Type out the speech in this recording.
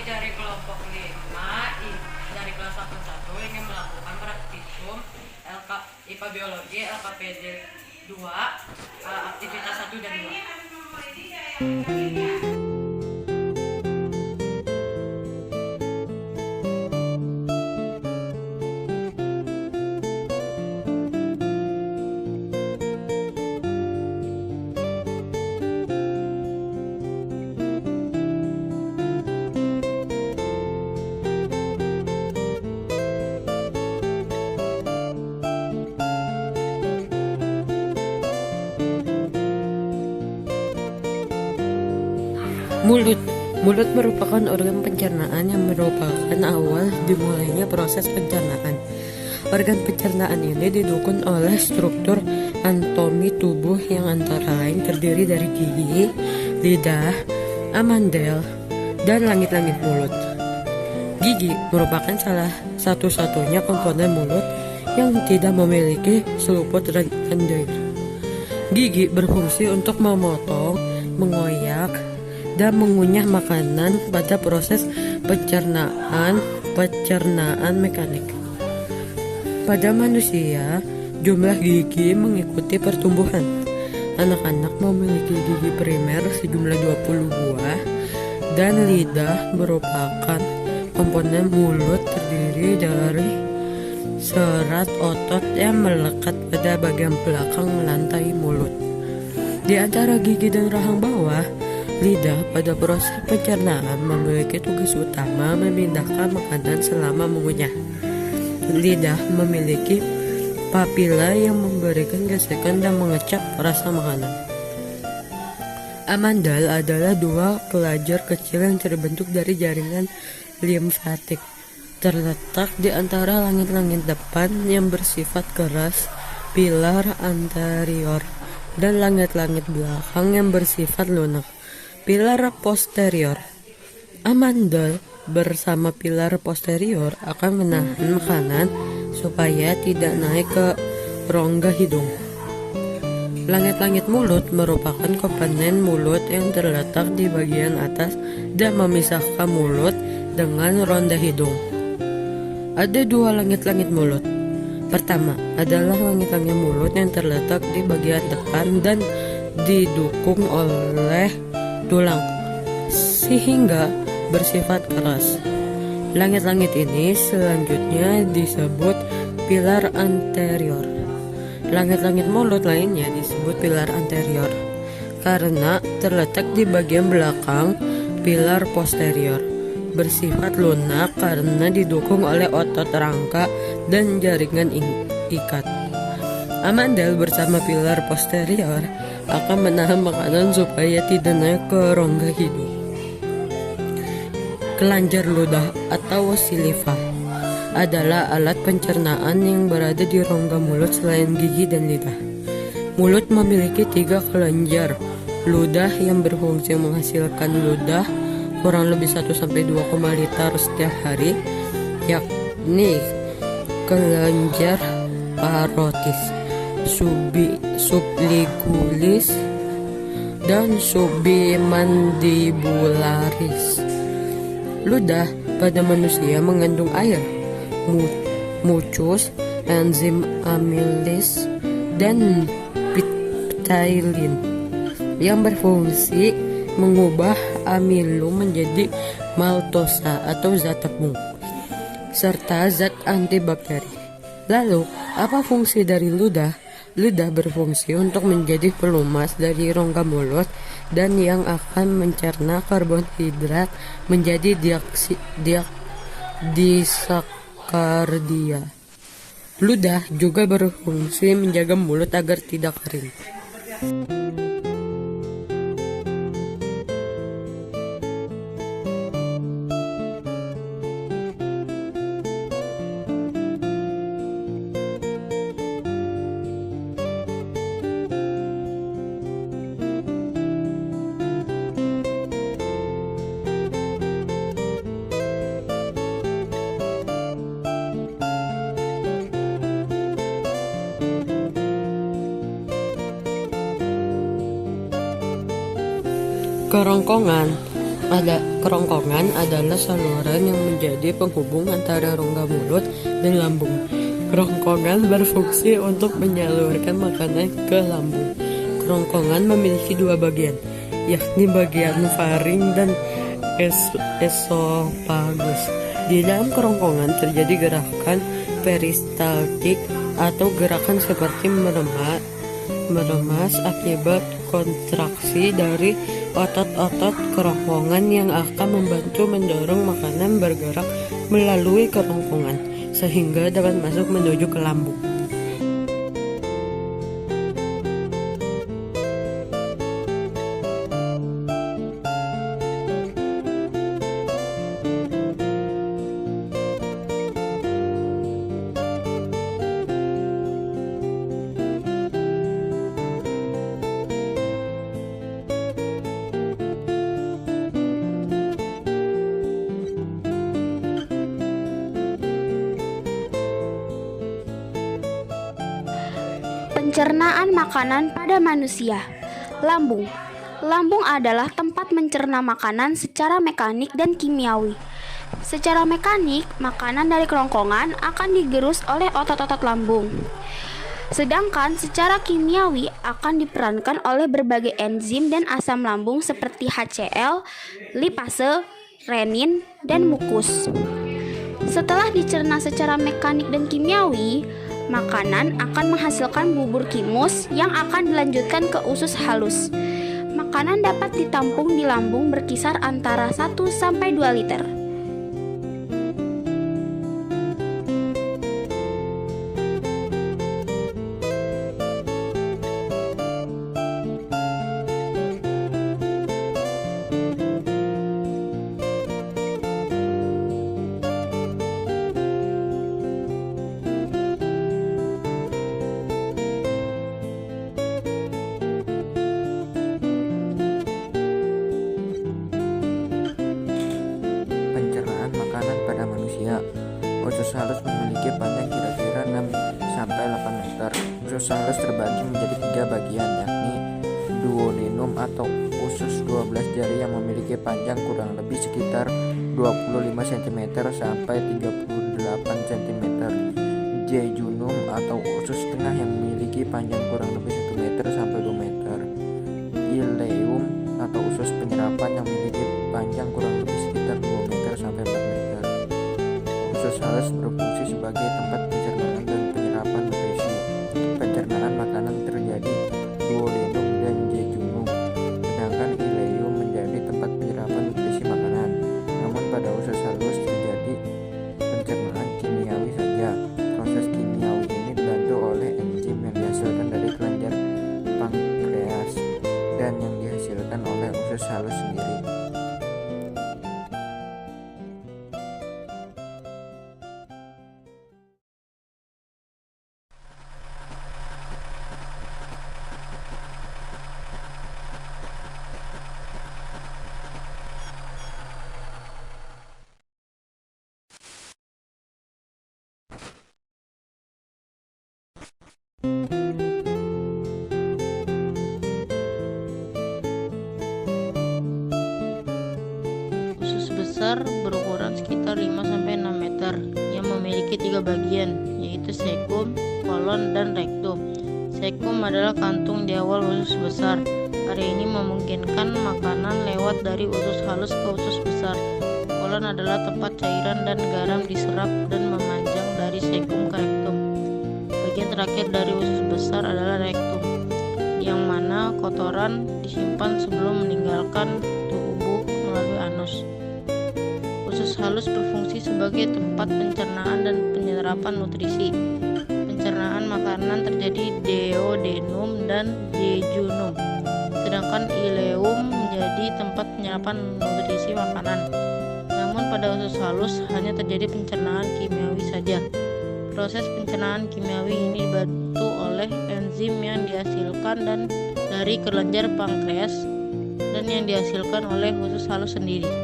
dari kelompok 5 dari kelas 1 ingin melakukan praktikum IPA Biologi LKPD 2, aktivitas 1 dan 2. Mulut. Mulut merupakan organ pencernaan yang merupakan awal dimulainya proses pencernaan. Organ pencernaan ini didukung oleh struktur anatomi tubuh yang antara lain terdiri dari gigi, lidah, amandel, dan langit-langit mulut. Gigi merupakan salah satu-satunya komponen mulut yang tidak memiliki seluput lendir. Gigi berfungsi untuk memotong, mengoyak, dan mengunyah makanan pada proses pencernaan mekanik. Pada manusia, jumlah gigi mengikuti pertumbuhan. Anak-anak memiliki gigi primer sejumlah 20 buah, dan lidah merupakan komponen mulut terdiri dari serat otot yang melekat pada bagian belakang lantai mulut. Di antara gigi dan rahang bawah, lidah pada proses pencernaan memiliki tugas utama memindahkan makanan selama mengunyah. Lidah memiliki papila yang memberikan gesekan dan mengecap rasa makanan. Amandel adalah dua pelajar kecil yang terbentuk dari jaringan limfatik, terletak di antara langit-langit depan yang bersifat keras, pilar anterior, dan langit-langit belakang yang bersifat lunak, pilar posterior. Amandel bersama pilar posterior akan menahan makanan supaya tidak naik ke rongga hidung. Langit-langit mulut merupakan komponen mulut yang terletak di bagian atas dan memisahkan mulut dengan ronda hidung. Ada dua langit-langit mulut. Pertama adalah langit-langit mulut yang terletak di bagian depan dan didukung oleh tulang sehingga bersifat keras. Langit-langit ini selanjutnya disebut pilar anterior. Langit-langit mulut lainnya disebut pilar anterior karena terletak di bagian belakang pilar posterior. Bersifat lunak karena didukung oleh otot rangka dan jaringan ikat. Amandel bersama pilar posterior akan menahan makanan supaya tidak naik ke rongga hidung. Kelenjar ludah atau saliva adalah alat pencernaan yang berada di rongga mulut selain gigi dan lidah. Mulut memiliki 3 kelenjar ludah yang berfungsi menghasilkan ludah kurang lebih 1-2 liter setiap hari, yakni kelenjar parotis, sublingualis, dan submandibularis. Ludah pada manusia mengandung air, mucus, enzim amilase, dan ptyalin yang berfungsi mengubah amilum menjadi maltosa atau zat tepung, serta zat antibakteri. Lalu, apa fungsi dari ludah? Ludah berfungsi untuk menjadi pelumas dari rongga mulut dan yang akan mencerna karbohidrat menjadi disakardia. Ludah juga berfungsi menjaga mulut agar tidak kering. Kerongkongan Kerongkongan adalah saluran yang menjadi penghubung antara rongga mulut dan lambung. Kerongkongan berfungsi untuk menyalurkan makanan ke lambung. Kerongkongan memiliki dua bagian, yakni bagian faring dan esofagus. Di dalam kerongkongan terjadi gerakan peristaltik atau gerakan seperti meremas akibat kontraksi dari otot-otot kerongkongan yang akan membantu mendorong makanan bergerak melalui kerongkongan sehingga dapat masuk menuju ke lambung. Pencernaan makanan pada manusia. Lambung. Lambung adalah tempat mencerna makanan secara mekanik dan kimiawi. Secara mekanik, makanan dari kerongkongan akan digerus oleh otot-otot lambung. Sedangkan secara kimiawi akan diperankan oleh berbagai enzim dan asam lambung seperti HCl, lipase, renin, dan mukus. Setelah dicerna secara mekanik dan kimiawi, makanan akan menghasilkan bubur kimus yang akan dilanjutkan ke usus halus. Makanan dapat ditampung di lambung berkisar antara 1-2 liter. Pencernaan makanan pada manusia. Usus halus memiliki panjang kira-kira 6-8 meter. Usus halus terbagi menjadi 3 bagian, yakni duodenum atau usus 12 jari yang memiliki panjang kurang lebih sekitar 25 cm sampai 38 cm. Jejunum atau usus tengah yang memiliki panjang kurang lebih 1 meter sampai 2 meter. Ileum atau usus penyerapan yang memiliki panjang kurang lebih sekitar 2 meter sampai 4 meter. Usus halus berfungsi sebagai tempat pencernaan dan penyerapan nutrisi. Pencernaan makanan terjadi duodenum dan jejunum, sedangkan ileum menjadi tempat penyerapan nutrisi makanan. Namun pada usus halus terjadi pencernaan kimiawi saja. Proses kimiawi ini dibantu oleh enzim yang dihasilkan dari kelenjar pankreas dan yang dihasilkan oleh usus halus sendiri. Usus besar berukuran sekitar 5-6 meter yang memiliki 3 bagian, yaitu sekum, kolon, dan rektum. Sekum adalah kantung di awal usus besar. Area ini memungkinkan makanan lewat dari usus halus ke usus besar. Kolon adalah tempat cairan dan garam diserap dan memanjang dari sekum ke rektum. Bagian terakhir dari usus besar adalah rektum, yang mana kotoran disimpan sebelum meninggalkan tubuh melalui anus. Usus halus berfungsi sebagai tempat pencernaan dan penyerapan nutrisi. Pencernaan makanan terjadi duodenum dan jejunum, sedangkan ileum menjadi tempat penyerapan nutrisi makanan. Namun pada usus halus hanya terjadi pencernaan kimiawi saja. Proses pencernaan kimiawi ini dibantu oleh enzim yang dihasilkan dari kelenjar pankreas dan yang dihasilkan oleh usus halus sendiri.